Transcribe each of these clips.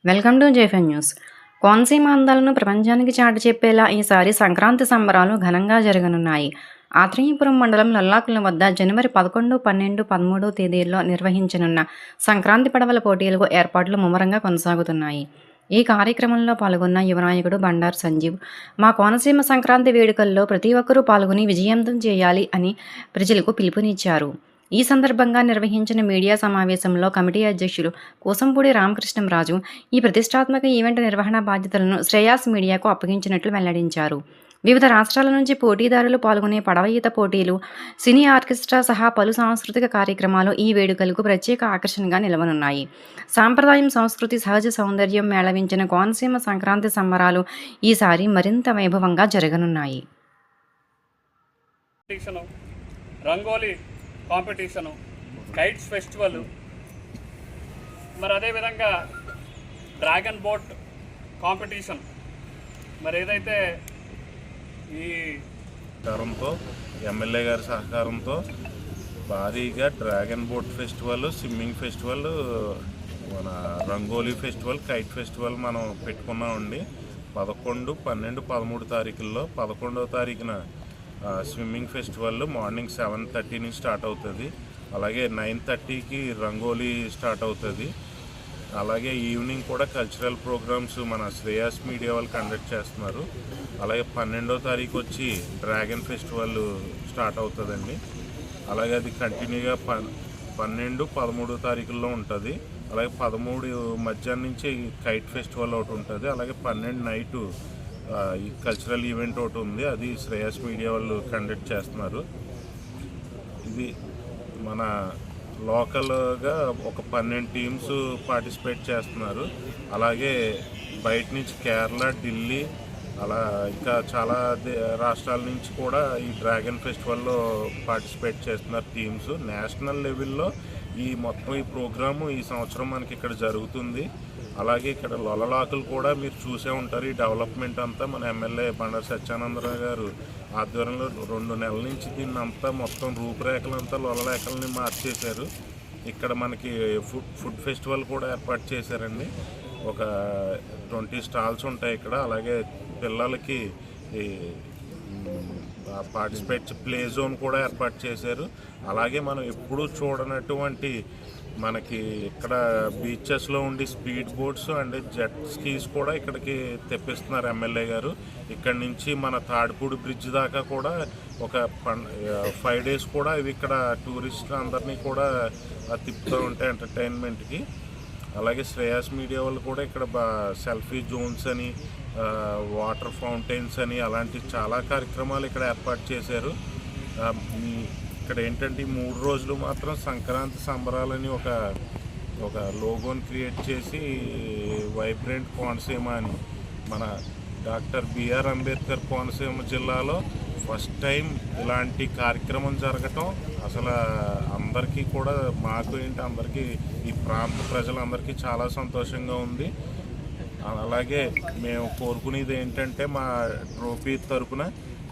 Welcome to జేఫెన్ news. Konaseema అందాలను ప్రపంచానికి చాటి చెప్పేలా ఈసారి సంక్రాంతి సంబరాలు ఘనంగా జరగనున్నాయి. ఆత్రేయపురం మండలం లల్లాకుల వద్ద జనవరి 11, 12, 13 తేదీల్లో నిర్వహించనున్న సంక్రాంతి పడవల పోటీలకు ఏర్పాట్లు ముమ్మరంగా కొనసాగుతున్నాయి. ఈ కార్యక్రమంలో పాల్గొన్న యువ నాయకుడు బండారు సంజీవ్, మా కోనసీమ సంక్రాంతి వేడుకల్లో ప్రతి ఒక్కరూ పాల్గొని విజయవంతం చేయాలి అని ప్రజలకు పిలుపునిచ్చారు. ఈ సందర్భంగా నిర్వహించిన మీడియా సమావేశంలో కమిటీ అధ్యక్షులు కూసంపూడి రామకృష్ణంరాజు ఈ ప్రతిష్టాత్మక ఈవెంట్ నిర్వహణ బాధ్యతలను శ్రేయాస్ మీడియాకు అప్పగించినట్లు వెల్లడించారు. వివిధ రాష్ట్రాల నుంచి పోటీదారులు పాల్గొనే పడవ ఈత పోటీలు, సినీ ఆర్కెస్ట్రా సహా పలు సాంస్కృతిక కార్యక్రమాలు ఈ వేడుకలకు ప్రత్యేక ఆకర్షణగా నిలవనున్నాయి. సాంప్రదాయం, సంస్కృతి, సహజ సౌందర్యం మేళవించిన కోనసీమ సంక్రాంతి సంబరాలు ఈసారి మరింత వైభవంగా జరగనున్నాయి. రంగోలీ కాంపిటీషను, కైట్స్ ఫెస్టివల్, మరి అదేవిధంగా డ్రాగన్ బోట్ కాంపిటీషన్, మరి ఏదైతే ఈ సహకారంతో ఎమ్మెల్యే గారి సహకారంతో భారీగా dragon boat festival, swimming festival, మన రంగోలీ ఫెస్టివల్, కైట్ ఫెస్టివల్ మనం పెట్టుకున్నామండి. 11, 12, 13 తారీఖుల్లో 11వ తారీఖున స్విమ్మింగ్ ఫెస్టివల్ మార్నింగ్ 7:30 నుంచి స్టార్ట్ అవుతుంది. అలాగే 9:30కి రంగోలీ స్టార్ట్ అవుతుంది. అలాగే ఈవినింగ్ కూడా కల్చరల్ ప్రోగ్రామ్స్ మన శ్రేయాస్ మీడియా వాళ్ళు కండక్ట్ చేస్తున్నారు. అలాగే 12వ తారీఖు వచ్చి డ్రాగన్ ఫెస్టివల్ స్టార్ట్ అవుతుందండి. అలాగే అది కంటిన్యూగా 12, 13 తారీఖుల్లో ఉంటుంది. అలాగే 13 మధ్యాహ్నం నుంచి కైట్ ఫెస్టివల్ ఒకటి ఉంటుంది. అలాగే 12 నైటు ఈ కల్చరల్ ఈవెంట్ ఒకటి ఉంది, అది శ్రేయాస్ మీడియా వాళ్ళు కండక్ట్ చేస్తున్నారు. ఇది మన లోకల్గా ఒక 12 టీమ్స్ పార్టిసిపేట్ చేస్తున్నారు. అలాగే బయట నుంచి కేరళ, ఢిల్లీ, అలా ఇంకా చాలా రాష్ట్రాల నుంచి కూడా ఈ డ్రాగన్ ఫెస్టివల్లో పార్టిసిపేట్ చేస్తున్నారు టీమ్స్. నేషనల్ లెవెల్లో ఈ మొత్తం ఈ ప్రోగ్రాము ఈ సంవత్సరం మనకి ఇక్కడ జరుగుతుంది. అలాగే ఇక్కడ లొలలాకులు కూడా మీరు చూసే ఉంటారు. ఈ డెవలప్మెంట్ అంతా మన ఎమ్మెల్యే బండారు సత్యానందరావు గారు ఆధ్వర్యంలో 2 నెలల నుంచి దీన్ని అంతా మొత్తం రూపురేఖలంతా లొలలేఖల్ని మార్చేశారు. ఇక్కడ మనకి ఫుడ్ ఫెస్టివల్ కూడా ఏర్పాటు చేశారండి. ఒక 20 స్టాల్స్ ఉంటాయి ఇక్కడ. అలాగే పిల్లలకి ఈ పార్టిసిపేట్ ప్లే జోన్ కూడా ఏర్పాటు చేశారు. అలాగే మనం ఎప్పుడూ చూడనటువంటి మనకి ఇక్కడ బీచెస్లో ఉండి speed boats and jet skis కూడా ఇక్కడికి తెప్పిస్తున్నారు ఎమ్మెల్యే గారు. ఇక్కడ నుంచి మన తాడిపూడి బ్రిడ్జ్ దాకా కూడా ఒక 5 days కూడా ఇవి ఇక్కడ టూరిస్ట్ అందరినీ కూడా తిప్పుతూ ఉంటాయి ఎంటర్టైన్మెంట్కి. అలాగే శ్రేయాస్ మీడియా వాళ్ళు కూడా ఇక్కడ సెల్ఫీ జోన్స్ అని, వాటర్ ఫౌంటైన్స్ అని అలాంటి చాలా కార్యక్రమాలు ఇక్కడ ఏర్పాటు చేశారు. ఇక్కడ ఏంటంటే ఈ 3 రోజులు మాత్రం సంక్రాంతి సంబరాలని ఒక లోగోని క్రియేట్ చేసి వైబ్రెంట్ కోనసీమ అని, మన డాక్టర్ బిఆర్ అంబేద్కర్ కోనసీమ జిల్లాలో ఫస్ట్ టైం ఇలాంటి కార్యక్రమం జరగటం అసలు అందరికీ కూడా, మాకు ఏంటి అందరికీ ఈ ప్రాంత ప్రజలందరికీ చాలా సంతోషంగా ఉంది. అలాగే మేము కోరుకునేది ఏంటంటే మా ట్రోఫీ తరపున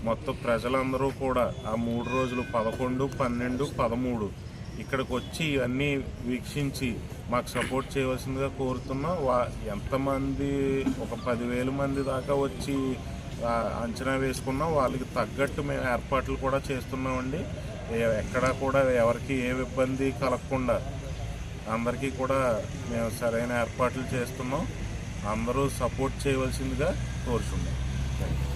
మొత్తం ప్రజలందరూ కూడా ఆ 3 రోజులు 11, 12, 13 ఇక్కడికి వచ్చి ఇవన్నీ వీక్షించి మాకు సపోర్ట్ చేయవలసిందిగా కోరుతున్నాం. ఎంతమంది ఒక 10,000 మంది దాకా వచ్చి అంచనా వేసుకున్నాం. వాళ్ళకి తగ్గట్టు మేము ఏర్పాట్లు కూడా చేస్తున్నామండి. ఎక్కడా కూడా ఎవరికి ఏ ఇబ్బంది కలగకుండా అందరికీ కూడా మేము సరైన ఏర్పాట్లు చేస్తున్నాం. అందరూ సపోర్ట్ చేయవలసిందిగా కోరుతున్నాం. Thank you.